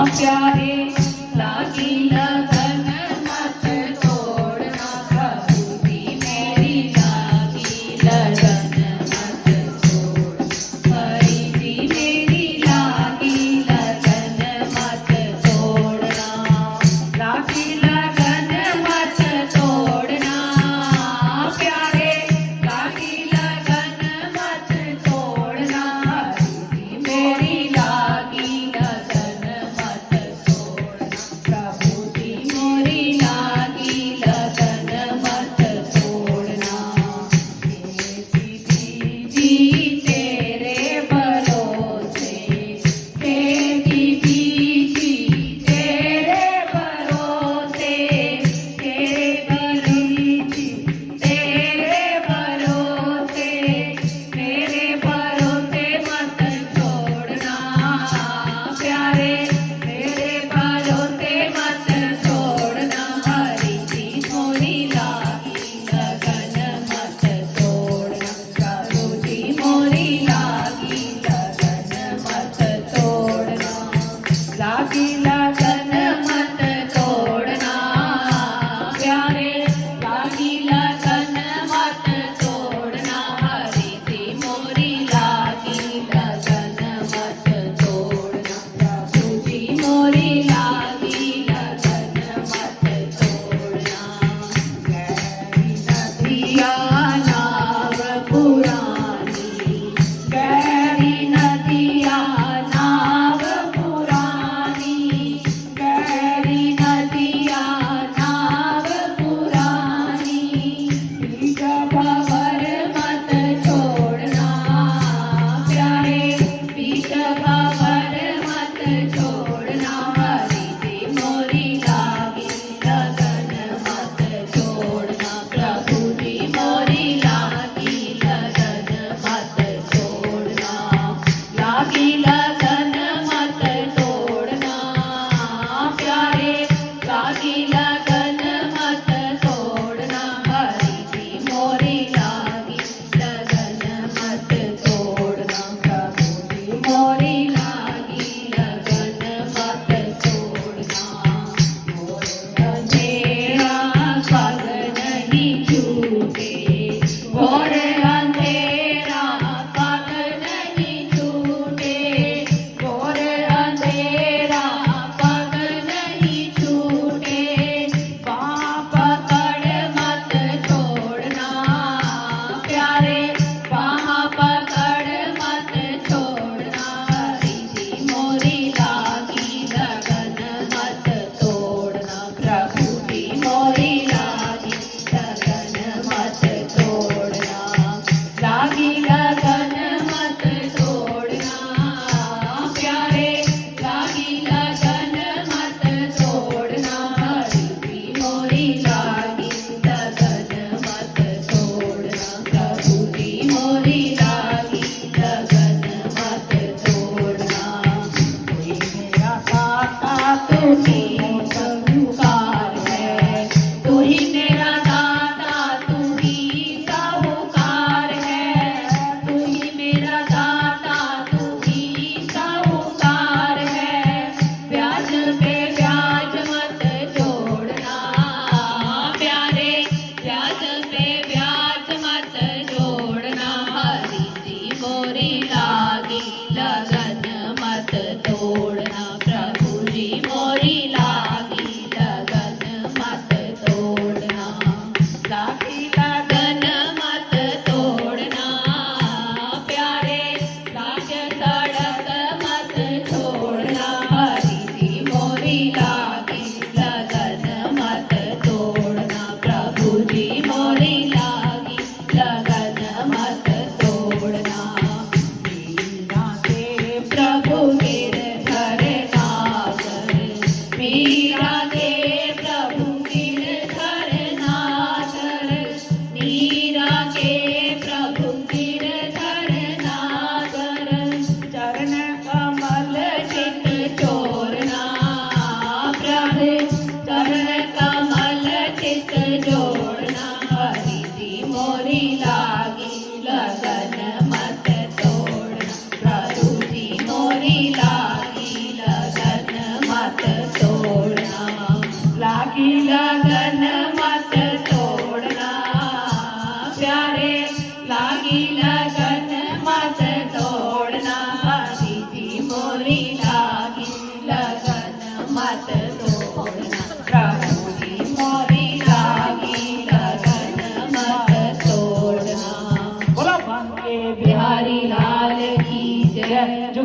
प्यारे लागी लगन मत तोड़ना, प्रभु जी मेरी लागी लगन मत तोड़। हरि जी मेरी लागी लगन मत तोड़ना, लागी लगन मत तोड़ना, प्यारे लागी लगन मत तोड़ना। हरि जी मेरी लागी लगन मत तोड़ना, प्रभु जी मोरी लागी लगन मत तोड़ना। जी तेरे भरोसे, तेरी बीजी तेरे भरोसे, तेरे बीजी तेरे भरोसे, मेरे भरोसे मत छोड़ना, प्यारे मेरे भरोसे मत छोड़ना। हरि जी मोरी लागी लगन मत तोड़ना, प्रभु जी मोरी लागी लगन मत तोड़ना, लागी लगन मत तोड़ना, प्यारे लागी लगन मत तोड़ना। हरि जी मोरी लागी लगन मत तोड़ना, प्रभु जी मोरी लागी लगन मत तोड़ना। गहरी नदिया नाव पुरानी, गहरी नदिया नाव पुरानी, गहरी नदिया नाव पुरानी, बीच भंवर मत छोड़ना, प्यारे बीच भंवर मत छोड़ना। हरि जी मोरी लागी लगन मत छोड़ना, प्रभु जी मोरी लागी लगन मत छोड़ना, लागी लगन मत तोड़ना, प्यारे लागी लगन मत तोड़ना। हरि जी मोरी लागी लगन मत तोड़ना, प्रभु जी मोरी लागी लगन मत तोड़ना। मोर अंधेरा पग नहीं छूटे, मोर अंधेरा पग नहीं छूटे, मोर अंधेरा पग नहीं छूटे, बाँह पकड़ मत छोड़ना, प्यारे बाँह पकड़ मत छोड़ना। हरि जी मोरी लागी लगन मत तोड़ना, प्रभु जी मोरी लागी लगन मत तोड़ना, लागी लगन मत तोड़ना, प्यारे लागी लगन मत तोड़ना। हरि जी मोरी लागी लगन मत तोड़ना, प्रभु जी मोरी लागी लगन मत तोड़ना। कोई मेरा दाता तू ही साहूकार है, तू ही मेरा दाता तू ही साहूकार है, तू ही मेरा दाता तू ही साहूकार है। ब्याज पे ब्याज मत जोड़ना, प्यारे ब्याज पे ब्याज मत जोड़ना। हरि जी मोरी लागी लगन मत तोड़ना, प्रभु जी मोरी लागी मोरी लागी लगन मत